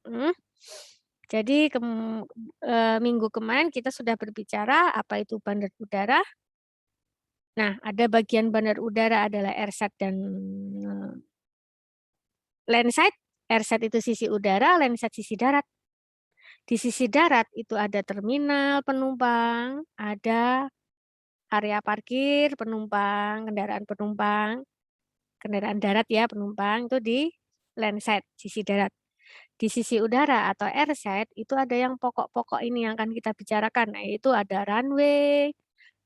Mhm. Jadi minggu kemarin kita sudah berbicara apa itu bandar udara. Nah, ada bagian bandar udara adalah airside dan, landside. Airside itu sisi udara, landside sisi darat. Di sisi darat itu ada terminal penumpang, ada area parkir penumpang, kendaraan penumpang, kendaraan darat ya penumpang, itu di landside, sisi darat. Di sisi udara atau airside itu ada yang pokok-pokok ini yang akan kita bicarakan, yaitu ada runway,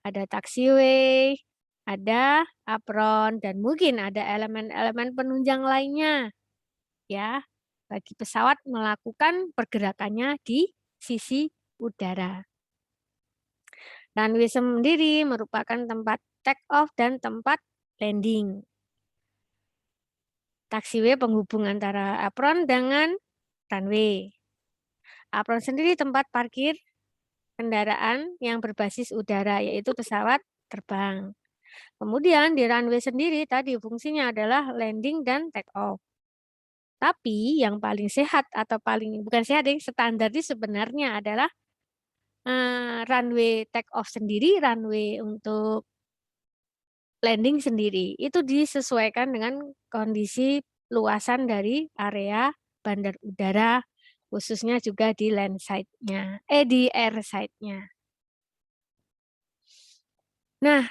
ada taxiway, ada apron, dan mungkin ada elemen-elemen penunjang lainnya ya, bagi pesawat melakukan pergerakannya di sisi udara. Runway sendiri merupakan tempat take off dan tempat landing. Taxiway penghubung antara apron dengan runway. Apron sendiri tempat parkir kendaraan yang berbasis udara, yaitu pesawat terbang. Kemudian di runway sendiri tadi fungsinya adalah landing dan take off. Tapi yang paling sehat atau bukan sehat deh, standar sebenarnya adalah runway take off sendiri, runway untuk landing sendiri. Itu disesuaikan dengan kondisi luasan dari area bandar udara, khususnya juga di di airside-nya. Nah,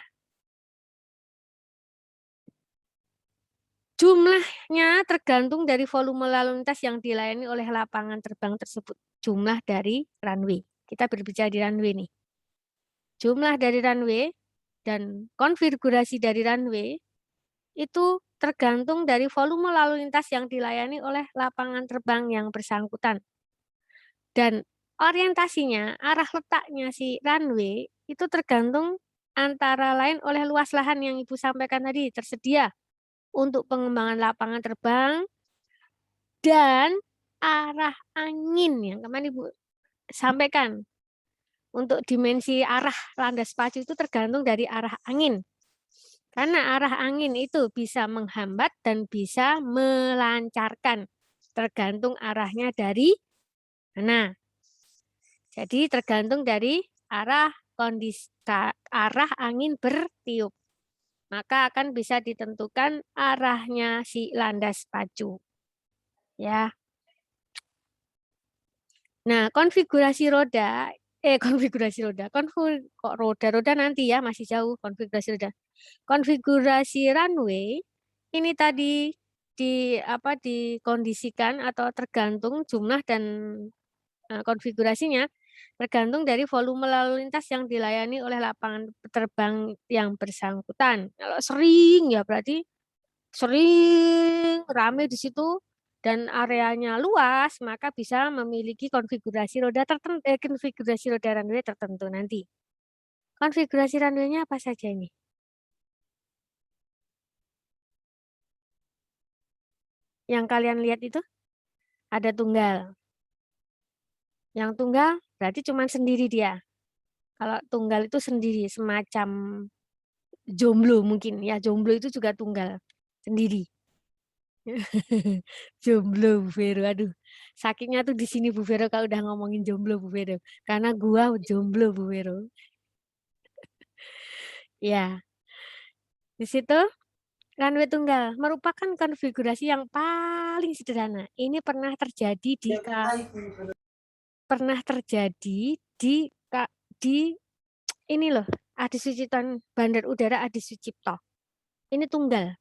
jumlahnya tergantung dari volume lalu lintas yang dilayani oleh lapangan terbang tersebut. Jumlah dari runway. Kita berbicara di runway nih. Jumlah dari runway dan konfigurasi dari runway itu tergantung dari volume lalu lintas yang dilayani oleh lapangan terbang yang bersangkutan. Dan orientasinya, arah letaknya si runway itu tergantung antara lain oleh luas lahan yang Ibu sampaikan tadi tersedia untuk pengembangan lapangan terbang dan arah angin yang kemarin Ibu sampaikan. Untuk dimensi arah landas pacu itu tergantung dari arah angin. Karena arah angin itu bisa menghambat dan bisa melancarkan, tergantung arahnya dari mana. Jadi tergantung dari arah angin bertiup. Maka akan bisa ditentukan arahnya si landas pacu. Ya. Nah, konfigurasi roda, kok roda nanti ya, masih jauh konfigurasi roda. Konfigurasi runway ini tadi dikondisikan atau tergantung jumlah dan konfigurasinya tergantung dari volume lalu lintas yang dilayani oleh lapangan terbang yang bersangkutan. Kalau sering ya berarti sering rame di situ dan areanya luas, maka bisa memiliki konfigurasi roda runway tertentu nanti. Konfigurasi runway-nya apa saja ini? Yang kalian lihat itu ada tunggal. Yang tunggal berarti cuma sendiri dia. Kalau tunggal itu sendiri, semacam jomblo mungkin ya, jomblo itu juga tunggal sendiri. Jomblo Bu Vero, aduh. Sakitnya tuh di sini Bu Vero kalau udah ngomongin jomblo Bu Vero. Karena gua jomblo Bu Vero. Ya, di situ runway tunggal merupakan konfigurasi yang paling sederhana. Ini pernah terjadi di ini loh, Adi Sucipto, Bandar Udara Adi Sucipto. Ini tunggal.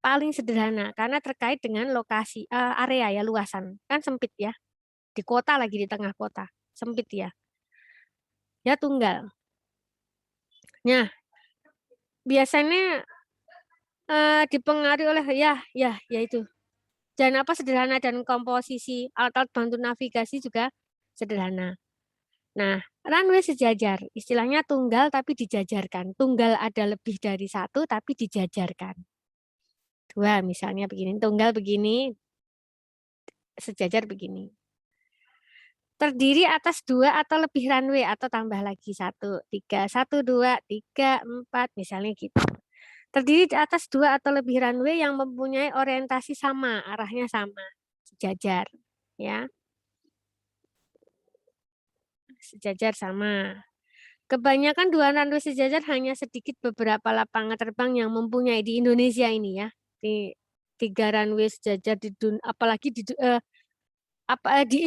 Paling sederhana karena terkait dengan lokasi area ya, luasan. Kan sempit ya. Di kota lagi di tengah kota. Sempit ya. Ya tunggal. Nah, biasanya dipengaruhi oleh ya itu. Dan sederhana dan komposisi alat-alat bantu navigasi juga sederhana. Nah, runway sejajar, istilahnya tunggal tapi dijajarkan. Tunggal ada lebih dari satu tapi dijajarkan. Dua misalnya begini, tunggal begini, sejajar begini. Terdiri atas 2 atau lebih runway atau tambah lagi 1, 3, 1, 2, 3, 4, misalnya gitu. Terdiri di atas 2 atau lebih runway yang mempunyai orientasi sama, arahnya sama, sejajar. ya. Sejajar sama. Kebanyakan dua runway sejajar hanya sedikit beberapa lapangan terbang yang mempunyai di Indonesia ini ya. Di 3 runway sejajar di dunia, apalagi di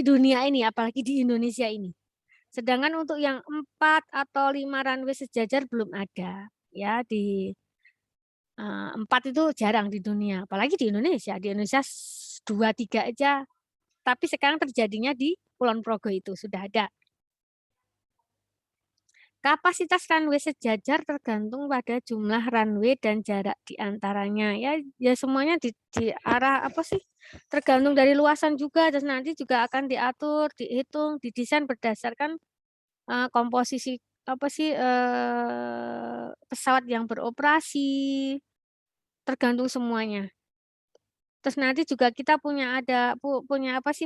dunia ini, apalagi di Indonesia ini. Sedangkan untuk yang 4 atau 5 runway sejajar belum ada. Ya, di 4 itu jarang di dunia, apalagi di Indonesia. Di Indonesia 2, 3 aja. Tapi sekarang terjadinya di Kulon Progo itu sudah ada. Kapasitas runway sejajar tergantung pada jumlah runway dan jarak di antaranya. Ya semuanya di arah apa sih? Tergantung dari luasan juga, dan nanti juga akan diatur, dihitung, didesain berdasarkan komposisi apa sih pesawat yang beroperasi, tergantung semuanya. Terus nanti juga kita punya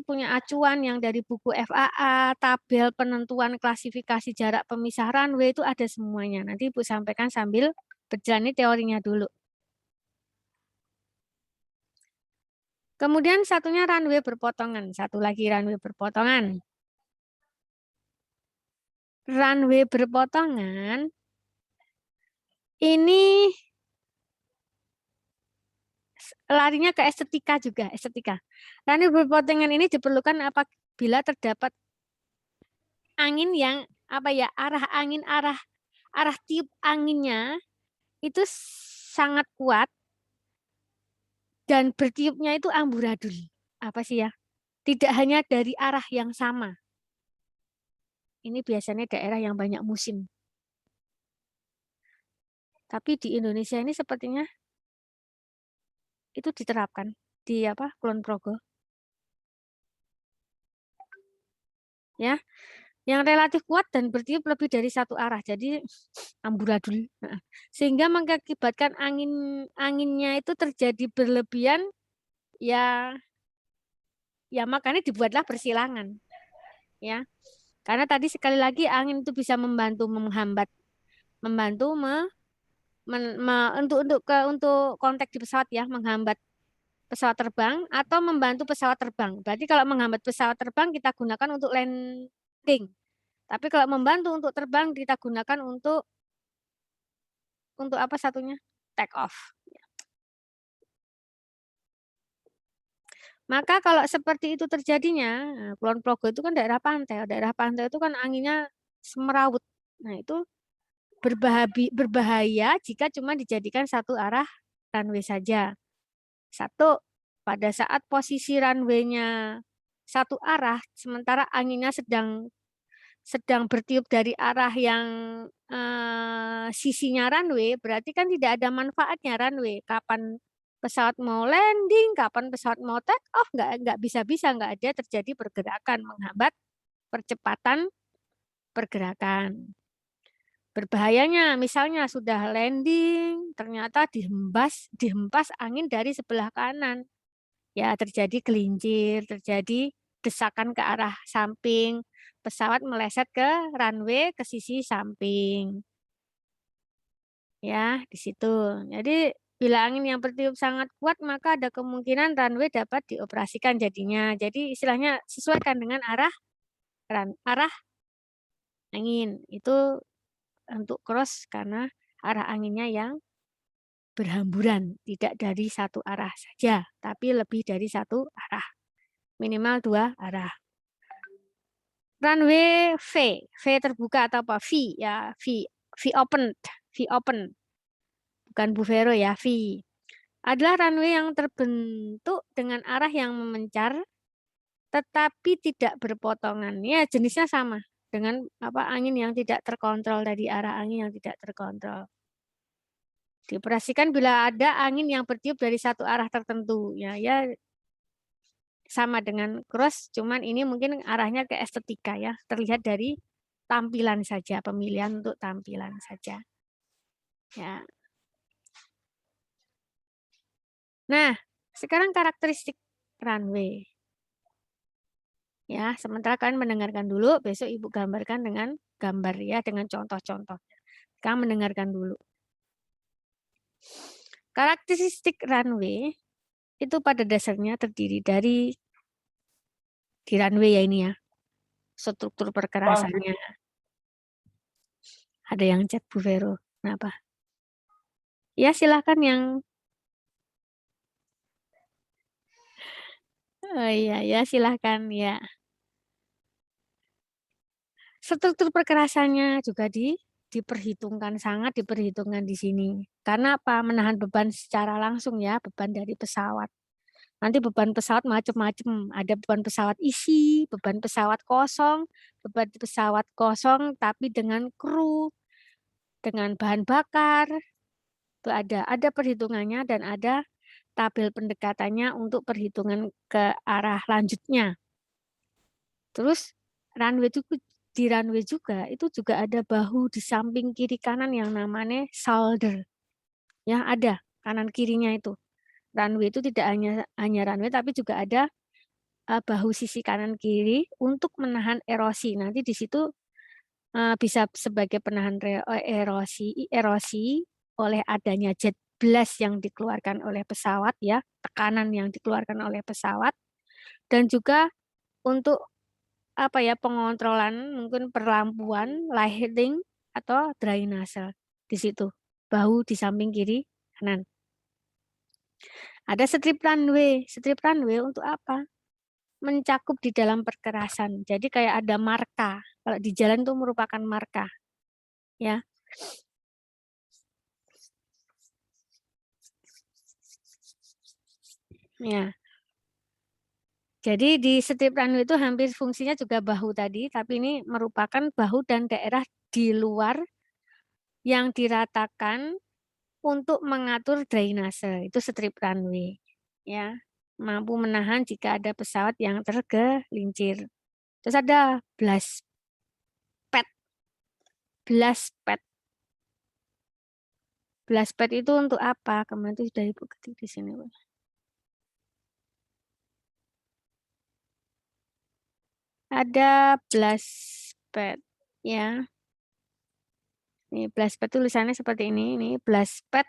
punya acuan yang dari buku FAA, tabel penentuan klasifikasi jarak pemisah runway itu ada semuanya. Nanti Ibu sampaikan sambil berjalan, teorinya dulu. Kemudian satunya runway berpotongan, satu lagi runway berpotongan. Runway berpotongan ini larinya ke estetika juga, estetika. Runway berpotongan ini diperlukan apabila terdapat angin yang arah tiup anginnya itu sangat kuat dan bertiupnya itu amburadul. Apa sih ya? Tidak hanya dari arah yang sama. Ini biasanya daerah yang banyak musim. Tapi di Indonesia ini sepertinya itu diterapkan di Kulon Progo. Ya, yang relatif kuat dan bertiup lebih dari satu arah. Jadi amburadul. Sehingga mengakibatkan anginnya itu terjadi berlebihan, ya makanya dibuatlah persilangan. Ya. Karena tadi sekali lagi angin itu bisa membantu menghambat, untuk kontak di pesawat ya, menghambat pesawat terbang atau membantu pesawat terbang. Berarti kalau menghambat pesawat terbang kita gunakan untuk landing. Tapi kalau membantu untuk terbang kita gunakan untuk apa satunya? Take off. Maka kalau seperti itu terjadinya, Kulon Progo itu kan daerah pantai. Daerah pantai itu kan anginnya semerawut. Nah, itu berbahaya jika cuma dijadikan satu arah runway saja. Satu, pada saat posisi runway-nya satu arah, sementara anginnya sedang bertiup dari arah yang sisinya runway, berarti kan tidak ada manfaatnya runway. Kapan pesawat mau landing, kapan pesawat mau take off, nggak bisa-bisa, nggak ada terjadi pergerakan, menghambat percepatan pergerakan. Berbahayanya, misalnya sudah landing, ternyata dihempas angin dari sebelah kanan. Ya, terjadi gelincir, terjadi desakan ke arah samping, pesawat meleset ke runway ke sisi samping. Ya, di situ. Jadi, bila angin yang bertiup sangat kuat, maka ada kemungkinan runway dapat dioperasikan jadinya. Jadi, istilahnya sesuaikan dengan arah angin. Itu untuk cross karena arah anginnya yang berhamburan, tidak dari satu arah saja, tapi lebih dari satu arah, minimal 2 arah. Runway V terbuka atau apa? V ya, V open, bukan Buvero ya, V. Adalah runway yang terbentuk dengan arah yang memencar, tetapi tidak berpotongan. Ya, jenisnya sama dengan angin yang tidak terkontrol, dari arah angin yang tidak terkontrol. Dioperasikan bila ada angin yang bertiup dari satu arah tertentu. Ya sama dengan cross, cuman ini mungkin arahnya ke estetika ya, terlihat dari tampilan saja, pemilihan untuk tampilan saja. Ya. Nah, sekarang karakteristik runway. Ya, sementara kalian mendengarkan dulu, besok Ibu gambarkan dengan gambar ya, dengan contoh-contoh. Sekarang mendengarkan dulu. Karakteristik runway itu pada dasarnya terdiri dari di runway ya ini ya. Struktur perkerasannya. Ada yang chat Bu Vero. Kenapa? Ya silahkan yang iya ya silahkan ya. Struktur perkerasannya juga diperhitungkan, sangat diperhitungkan di sini. Karena apa? Menahan beban secara langsung ya, beban dari pesawat. Nanti beban pesawat macam-macam. Ada beban pesawat isi, beban pesawat kosong tapi dengan kru, dengan bahan bakar. Itu ada perhitungannya dan ada tabel pendekatannya untuk perhitungan ke arah lanjutnya. Terus di runway juga itu juga ada bahu di samping kiri kanan yang namanya shoulder. Ya, ada kanan kirinya itu. Runway itu tidak hanya runway tapi juga ada bahu sisi kanan kiri untuk menahan erosi. Nanti di situ bisa sebagai penahan erosi oleh adanya jet blast yang dikeluarkan oleh pesawat ya, tekanan yang dikeluarkan oleh pesawat, dan juga untuk apa ya, pengontrolan mungkin perlampuan, lighting atau drainase di situ. Bahu di samping kiri kanan. Ada strip runway. Strip runway untuk apa? Mencakup di dalam perkerasan. Jadi kayak ada marka. Kalau di jalan itu merupakan marka. Ya. Ya. Jadi di strip runway itu hampir fungsinya juga bahu tadi, tapi ini merupakan bahu dan daerah di luar yang diratakan untuk mengatur drainase. Itu strip runway. Ya, mampu menahan jika ada pesawat yang tergelincir. Terus ada blast pad. Blast pad. Blast pad itu untuk apa? Kemarin itu sudah Ibu ketik di sini. Ada blast pad ya. Ini blast pad tulisannya seperti ini. Ini blast pad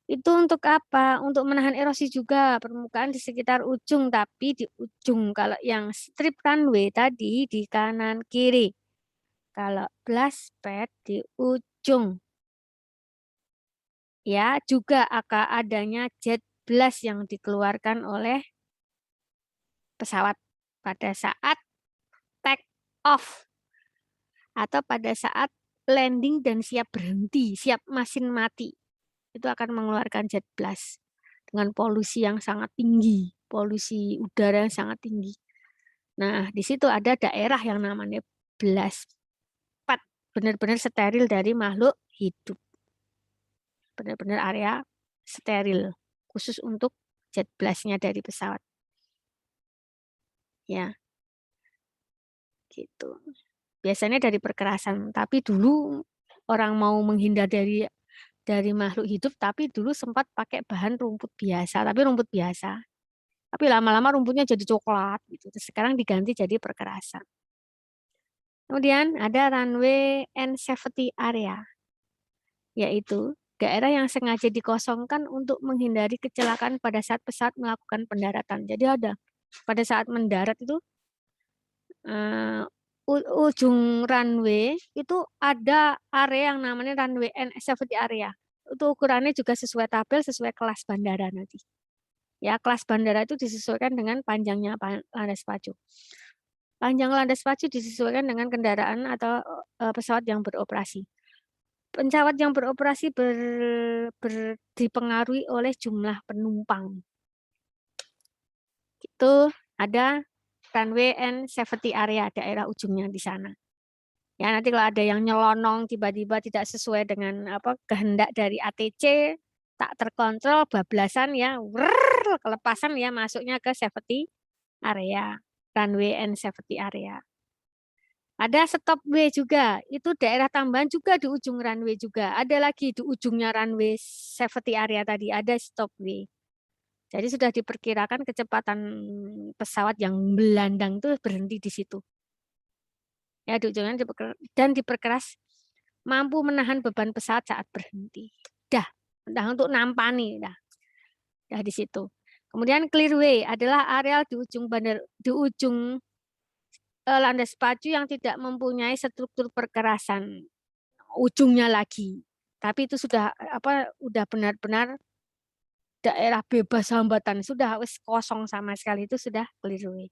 itu untuk apa? Untuk menahan erosi juga permukaan di sekitar ujung, tapi di ujung. Kalau yang strip runway tadi di kanan kiri. Kalau blast pad di ujung. Ya, juga akan adanya jet blast yang dikeluarkan oleh pesawat pada saat take off atau pada saat landing dan siap berhenti, siap mesin mati. Itu akan mengeluarkan jet blast dengan polusi yang sangat tinggi, polusi udara yang sangat tinggi. Nah, di situ ada daerah yang namanya blast pad, benar-benar steril dari makhluk hidup. Benar-benar area steril, khusus untuk jet blast-nya dari pesawat. Ya, gitu. Biasanya dari perkerasan, tapi dulu orang mau menghindar dari makhluk hidup, tapi dulu sempat pakai bahan rumput biasa, tapi rumput biasa. Tapi lama-lama rumputnya jadi coklat, gitu. Terus sekarang diganti jadi perkerasan. Kemudian ada runway and safety area, yaitu daerah yang sengaja dikosongkan untuk menghindari kecelakaan pada saat pesawat melakukan pendaratan. Jadi ada pada saat mendarat itu ujung runway itu ada area yang namanya runway and safety area. Itu ukurannya juga sesuai tabel, sesuai kelas bandara nanti. Ya, kelas bandara itu disesuaikan dengan panjangnya landas pacu. Panjang landas pacu disesuaikan dengan kendaraan atau pesawat yang beroperasi. Pesawat yang beroperasi dipengaruhi oleh jumlah penumpang. Itu ada runway and safety area, daerah ujungnya di sana. Ya, nanti kalau ada yang nyelonong tiba-tiba tidak sesuai dengan kehendak dari ATC, tak terkontrol, bablasan ya, kelepasan ya masuknya ke safety area, runway and safety area. Ada stop way juga, itu daerah tambahan juga di ujung runway juga. Ada lagi di ujungnya runway safety area tadi, ada stop way. Jadi sudah diperkirakan kecepatan pesawat yang melandang itu berhenti di situ. Ya, di ujungnya dan diperkeras mampu menahan beban pesawat saat berhenti. Dah untuk nampani, dah di situ. Kemudian clearway adalah areal di ujung landas pacu yang tidak mempunyai struktur perkerasan ujungnya lagi. Tapi itu sudah udah benar-benar daerah bebas hambatan, sudah wis kosong sama sekali, itu sudah clearway.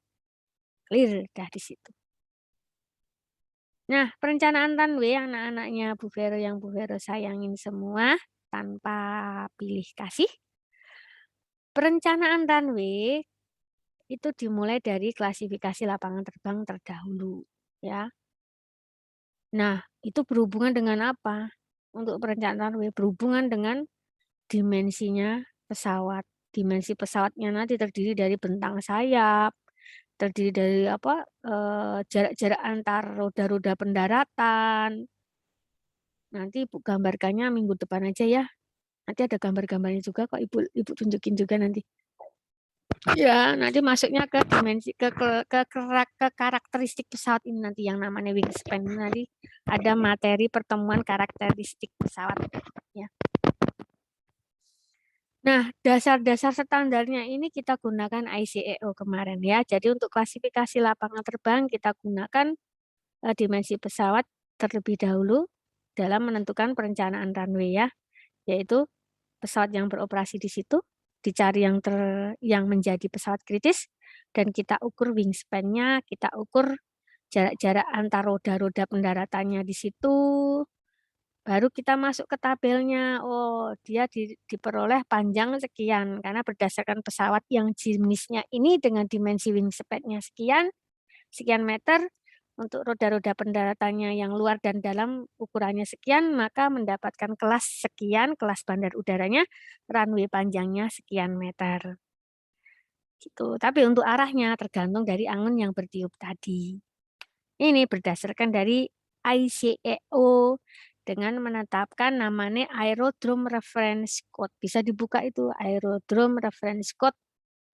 Clear dah di situ. Nah, perencanaan runway anak-anaknya Bu Vero yang Bu Vero sayangin semua tanpa pilih kasih. Perencanaan runway itu dimulai dari klasifikasi lapangan terbang terdahulu, ya. Nah, itu berhubungan dengan apa? Untuk perencanaan runway berhubungan dengan dimensinya pesawat. Dimensi pesawatnya nanti terdiri dari bentang sayap, terdiri dari jarak-jarak antar roda-roda pendaratan. Nanti Ibu gambarkannya minggu depan aja ya. Nanti ada gambar-gambarnya juga kok, Ibu tunjukin juga nanti. Ya, nanti masuknya ke dimensi ke karakteristik pesawat ini nanti yang namanya wingspan. Nanti ada materi pertemuan karakteristik pesawat ya. Nah, dasar-dasar standarnya ini kita gunakan ICAO kemarin ya. Jadi untuk klasifikasi lapangan terbang kita gunakan dimensi pesawat terlebih dahulu dalam menentukan perencanaan runway ya, yaitu pesawat yang beroperasi di situ, dicari yang menjadi pesawat kritis, dan kita ukur wingspan-nya, kita ukur jarak-jarak antar roda-roda pendaratannya di situ, baru kita masuk ke tabelnya. Oh, dia diperoleh panjang sekian, karena berdasarkan pesawat yang jenisnya ini dengan dimensi wingspan-nya sekian meter, untuk roda-roda pendaratannya yang luar dan dalam ukurannya sekian, maka mendapatkan kelas sekian, kelas bandar udaranya, runway panjangnya sekian meter. Gitu. Tapi untuk arahnya tergantung dari angin yang bertiup tadi. Ini berdasarkan dari ICAO dengan menetapkan namanya Aerodrome Reference Code. Bisa dibuka itu Aerodrome Reference Code.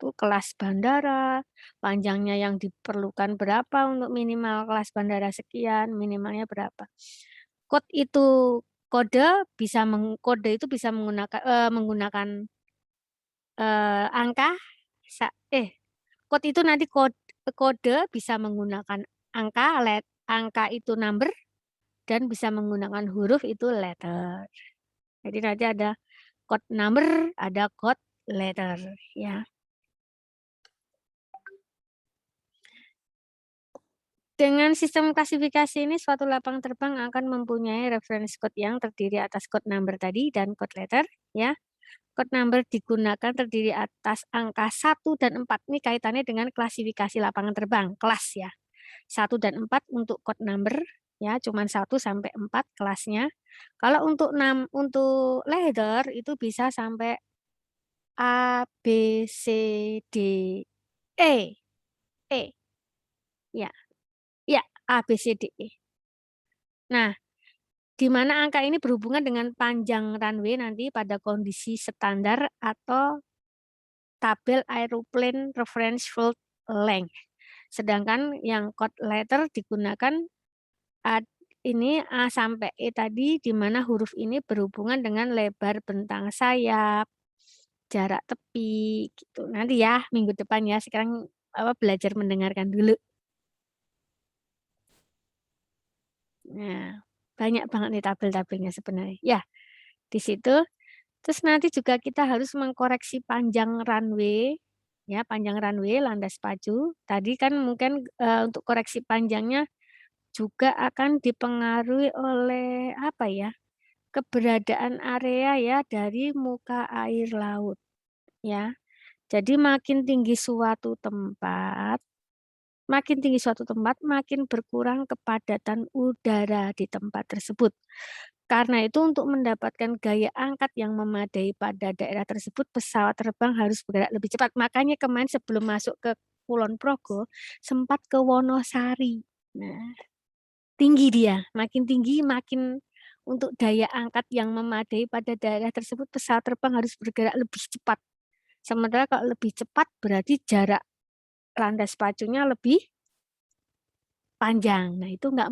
Itu kelas bandara, panjangnya yang diperlukan berapa untuk minimal kelas bandara sekian, minimalnya berapa. Kode itu kode itu bisa menggunakan angka kode itu nanti kode bisa menggunakan angka itu number, dan bisa menggunakan huruf itu letter. Jadi nanti ada code number, ada code letter ya. Dengan sistem klasifikasi ini, suatu lapangan terbang akan mempunyai reference code yang terdiri atas code number tadi dan code letter ya. Code number digunakan terdiri atas angka 1 dan 4. Ini kaitannya dengan klasifikasi lapangan terbang, kelas ya. 1 dan 4 untuk code number ya, cuman 1 sampai 4 kelasnya. Kalau untuk letter itu bisa sampai A, B, C, D, E. Ya. Ya, A, B, C, D, E. Nah, di mana angka ini berhubungan dengan panjang runway nanti pada kondisi standar atau tabel Aeroplane Reference Field Length. Sedangkan yang code letter digunakan ini A sampai E tadi, di mana huruf ini berhubungan dengan lebar bentang sayap, jarak tepi, gitu. Nanti ya, minggu depan ya. Sekarang belajar mendengarkan dulu. Nah, banyak banget nih tabel-tabelnya sebenarnya. Ya, di situ. Terus nanti juga kita harus mengkoreksi panjang runway, ya panjang runway landas pacu. Tadi kan mungkin untuk koreksi panjangnya juga akan dipengaruhi oleh apa ya? Keberadaan area ya dari muka air laut, ya. Jadi makin tinggi suatu tempat, makin berkurang kepadatan udara di tempat tersebut. Karena itu untuk mendapatkan gaya angkat yang memadai pada daerah tersebut, pesawat terbang harus bergerak lebih cepat. Makanya kemarin sebelum masuk ke Kulon Progo, sempat ke Wonosari. Nah, tinggi dia, makin tinggi makin untuk daya angkat yang memadai pada daerah tersebut, pesawat terbang harus bergerak lebih cepat. Sementara kalau lebih cepat berarti jarak landas pacunya lebih panjang. Nah, itu nggak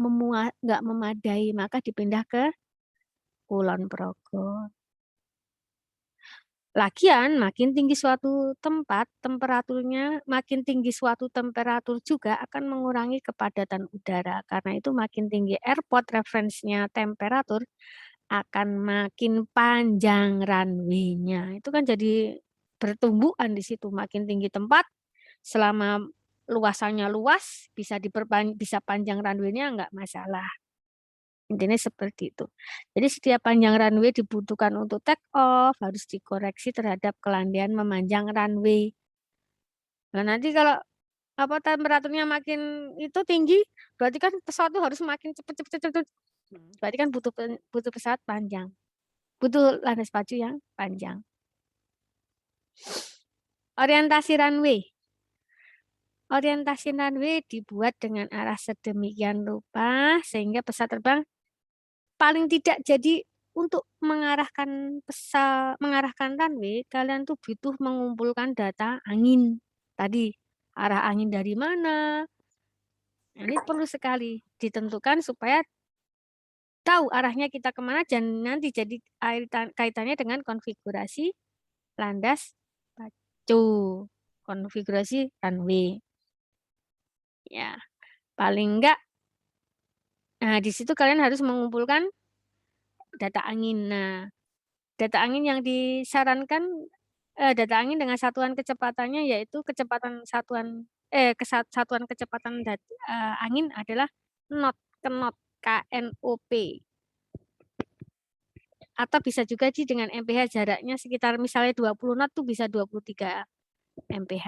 memadai, maka dipindah ke Kulon Progo. Lagian makin tinggi suatu tempat, temperaturnya makin tinggi suatu temperatur juga akan mengurangi kepadatan udara. Karena itu makin tinggi airport reference-nya temperatur, akan makin panjang runway-nya. Itu kan jadi bertumbuhan di situ. Makin tinggi tempat, selama luasannya luas, bisa panjang runway-nya nggak masalah. Intinya seperti itu. Jadi setiap panjang runway dibutuhkan untuk take off, harus dikoreksi terhadap kelandaian memanjang runway. Nah, nanti kalau temperaturnya makin itu tinggi, berarti kan pesawat itu harus makin cepet. Berarti kan butuh pesawat panjang. Butuh landas pacu yang panjang. Orientasi runway. Orientasi runway dibuat dengan arah sedemikian rupa sehingga pesawat terbang paling tidak jadi untuk mengarahkan runway, kalian tuh butuh mengumpulkan data angin. Tadi, arah angin dari mana. Nah, ini perlu sekali ditentukan supaya tahu arahnya kita kemana dan nanti jadi kaitannya dengan konfigurasi landas pacu, konfigurasi runway. Ya, paling enggak, nah di situ kalian harus mengumpulkan data angin. Nah, data angin yang disarankan, data angin dengan satuan kecepatannya yaitu satuan kecepatan angin adalah knot, KNOP. Atau bisa juga sih dengan MPH jaraknya sekitar misalnya 20 knot tuh bisa 23 MPH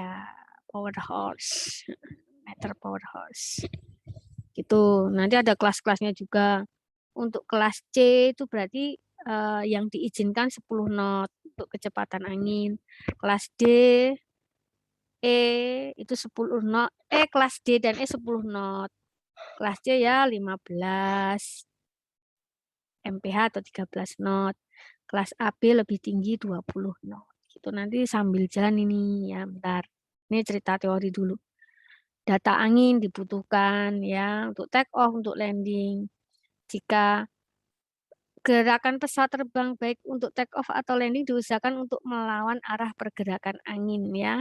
power horse, meter power horse. Gitu. Nanti ada kelas-kelasnya juga. Untuk kelas C itu berarti yang diizinkan 10 knot untuk kecepatan angin. Kelas D, E itu 10 knot. Kelas D dan E 10 knot. Kelas C ya 15 MPH atau 13 knot. Kelas AB lebih tinggi 20 knot. Gitu nanti sambil jalan ini ya, bentar. Ini cerita teori dulu. Data angin dibutuhkan ya untuk take off, untuk landing. Jika gerakan pesawat terbang baik untuk take off atau landing diusahakan untuk melawan arah pergerakan angin ya.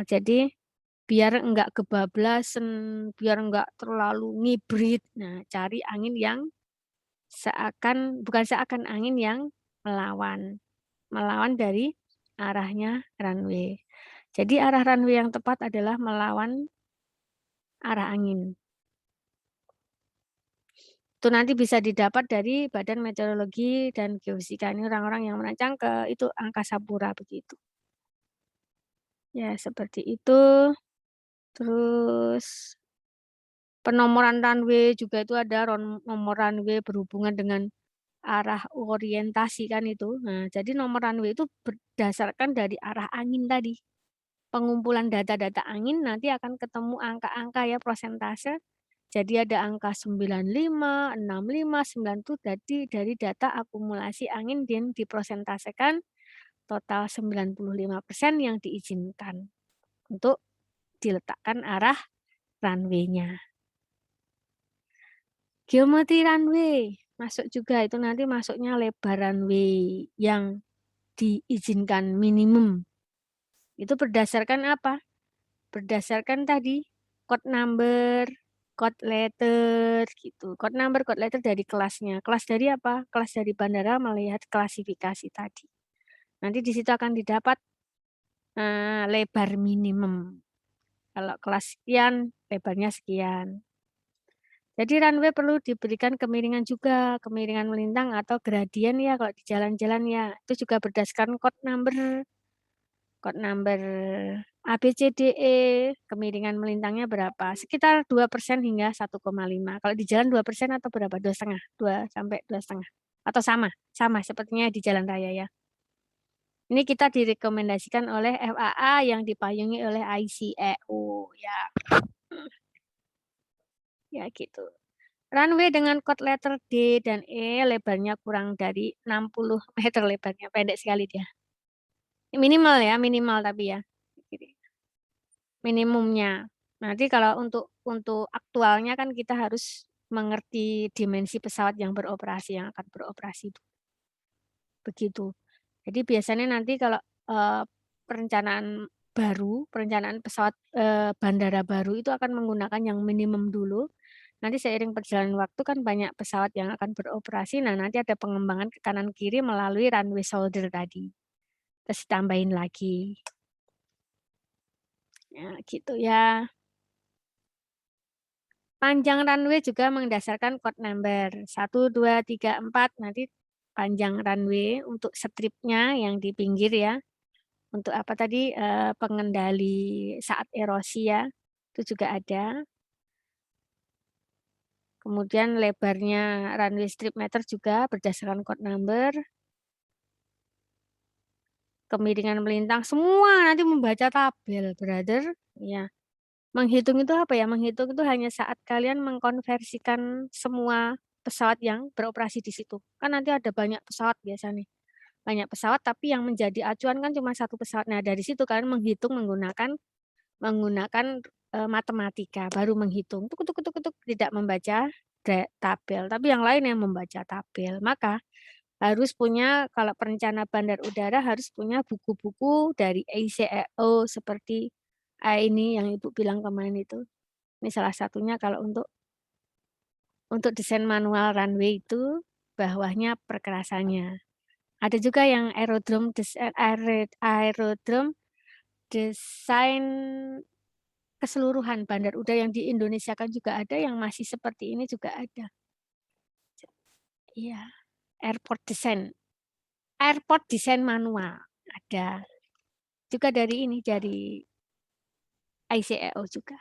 Jadi biar enggak kebablasan, biar enggak terlalu ngibrit. Nah, cari angin yang bukan seakan angin yang melawan dari arahnya runway. Jadi arah runway yang tepat adalah melawan arah angin. Itu nanti bisa didapat dari Badan Meteorologi dan Geofisika. Ini orang-orang yang merancang ke itu angkasa pura begitu. Ya, seperti itu. Terus penomoran runway juga itu ada nomor runway berhubungan dengan arah orientasi kan itu. Nah, jadi nomor runway itu berdasarkan dari arah angin tadi. Pengumpulan data-data angin nanti akan ketemu angka-angka ya persentase. Jadi ada angka 95, 65, 90 jadi dari data akumulasi angin dan dipresentasekan total 95% yang diizinkan untuk diletakkan arah runway-nya. Geometri runway masuk juga itu nanti masuknya lebar runway yang diizinkan minimum. Itu berdasarkan apa? Berdasarkan tadi code number, code letter gitu. Code number, code letter dari kelasnya. Kelas dari apa? Kelas dari bandara melihat klasifikasi tadi. Nanti di situ akan didapat lebar minimum. Kalau kelas sekian, lebarnya sekian. Jadi runway perlu diberikan kemiringan juga, kemiringan melintang atau gradien ya kalau di jalan-jalan ya. Itu juga berdasarkan code number ABCDE, kemiringan melintangnya berapa? Sekitar 2% hingga 1,5. Kalau di jalan 2% atau berapa? 2,5, 2 sampai 2,5. Atau sama sepertinya di jalan raya ya. Ini kita direkomendasikan oleh FAA yang dipayungi oleh ICAO ya. Ya gitu. Runway dengan code letter D dan E lebarnya kurang dari 60 meter lebarnya, pendek sekali dia. Minimal ya, minimal tapi ya. Minimumnya. Nanti kalau untuk aktualnya kan kita harus mengerti dimensi pesawat yang akan beroperasi. Begitu. Jadi biasanya nanti kalau perencanaan pesawat bandara baru itu akan menggunakan yang minimum dulu. Nanti seiring perjalanan waktu kan banyak pesawat yang akan beroperasi. Nah, nanti ada pengembangan ke kanan kiri melalui runway shoulder tadi. Terus tambahin lagi. Ya, gitu ya. Panjang runway juga mendasarkan code number 1, 2, 3, 4. Nanti panjang runway untuk stripnya yang di pinggir ya. Untuk apa tadi pengendali saat erosi ya. Itu juga ada. Kemudian lebarnya runway strip meter juga berdasarkan code number. Kemiringan melintang semua nanti membaca tabel, brother. Ya. Menghitung itu apa ya? Menghitung itu hanya saat kalian mengkonversikan semua pesawat yang beroperasi di situ. Kan nanti ada banyak pesawat biasa nih. Banyak pesawat tapi yang menjadi acuan kan cuma satu pesawat. Nah, dari situ kalian menghitung menggunakan matematika, baru menghitung. Tuk tuk tuk tuk, tidak membaca tabel, tapi yang lain yang membaca tabel. Maka harus punya, kalau perencana bandar udara harus punya buku-buku dari ICAO seperti ini yang Ibu bilang kemarin itu. Ini salah satunya kalau untuk desain manual runway itu bawahnya perkerasannya. Ada juga yang aerodrome desain keseluruhan bandar udara yang di Indonesia kan juga ada, yang masih seperti ini juga ada. Iya, airport design manual ada. Juga dari ini, dari ICAO juga.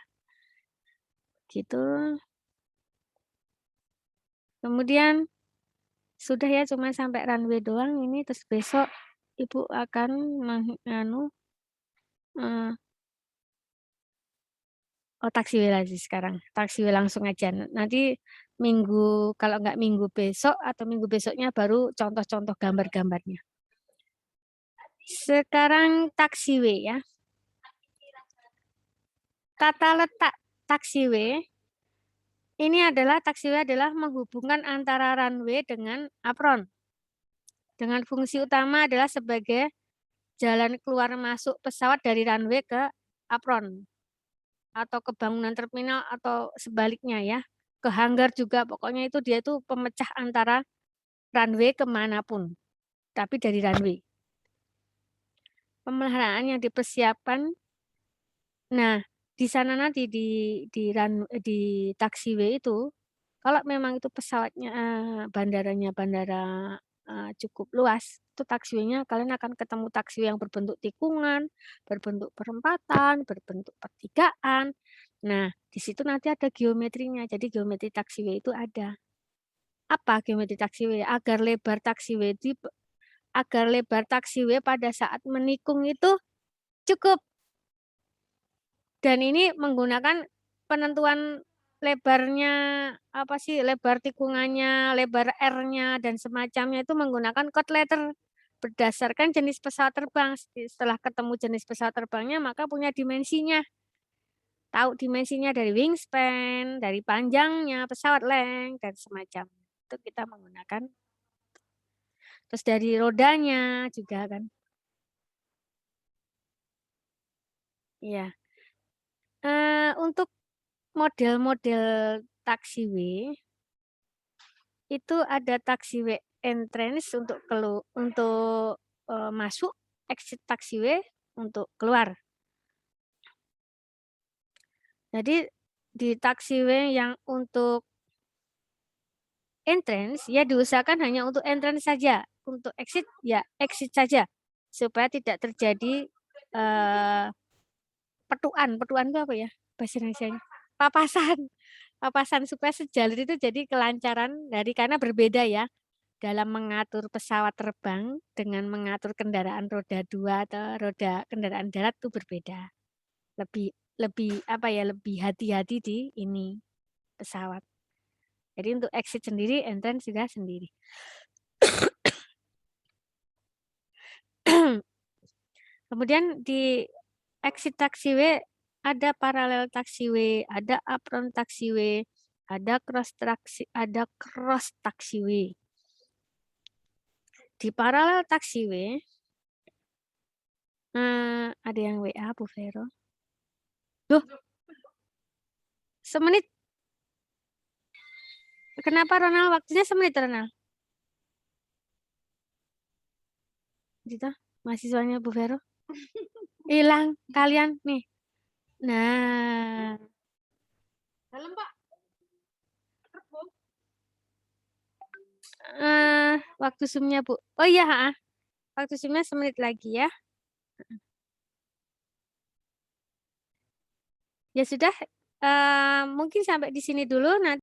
Gitu. Kemudian sudah ya, cuma sampai runway doang ini, terus besok Ibu akan taxiway lagi sekarang. Taxiway langsung aja. Nanti kalau nggak minggu besok atau minggu besoknya baru contoh-contoh gambar-gambarnya. Sekarang taxiway ya. Tata letak taxiway. Taxiway adalah menghubungkan antara runway dengan apron. Dengan fungsi utama adalah sebagai jalan keluar masuk pesawat dari runway ke apron. Atau ke bangunan terminal atau sebaliknya ya. Ke hanggar juga, pokoknya dia itu pemecah antara runway kemanapun. Tapi dari runway. Pemeliharaan yang dipersiapkan. Nah, di sana nanti di taxiway itu, kalau memang itu pesawatnya bandara cukup luas, itu taxiway-nya kalian akan ketemu taxiway yang berbentuk tikungan, berbentuk perempatan, berbentuk pertigaan. Nah, di situ nanti ada geometrinya. Jadi geometri taxiway itu ada. Apa geometri taxiway? Agar lebar taxiway pada saat menikung itu cukup. Dan ini menggunakan penentuan lebarnya, lebar tikungannya, lebar R-nya, dan semacamnya itu menggunakan code letter berdasarkan jenis pesawat terbang. Setelah ketemu jenis pesawat terbangnya, maka punya dimensinya. Tahu dimensinya dari wingspan, dari panjangnya, pesawat length, dan semacamnya. Itu kita menggunakan. Terus dari rodanya juga kan. Iya. Untuk model-model taxiway itu ada taxiway entrance untuk masuk, exit taxiway untuk keluar. Jadi di taxiway yang untuk entrance ya diusahakan hanya untuk entrance saja, untuk exit ya exit saja supaya tidak terjadi petuan itu apa ya bahasa Indonesia? Papasan supaya sejalur itu jadi kelancaran karena berbeda ya dalam mengatur pesawat terbang dengan mengatur kendaraan roda 2 atau roda kendaraan darat itu berbeda. Lebih hati-hati di ini pesawat. Jadi untuk exit sendiri, entrance juga sendiri. Kemudian di exit taxiway ada parallel taxiway, ada apron taxiway, ada cross taxiway. Di paralel taxiway, ada yang WA Bu Vero. Duh, semenit. Kenapa Ronald? Waktunya semenit Ronald. Gitu, mahasiswanya Bu Vero. Hilang kalian nih. Nah. Dalam Pak. Waktu zoom-nya Bu. Oh iya, waktu zoom-nya semenit lagi ya. Ya sudah, mungkin sampai di sini dulu. Nanti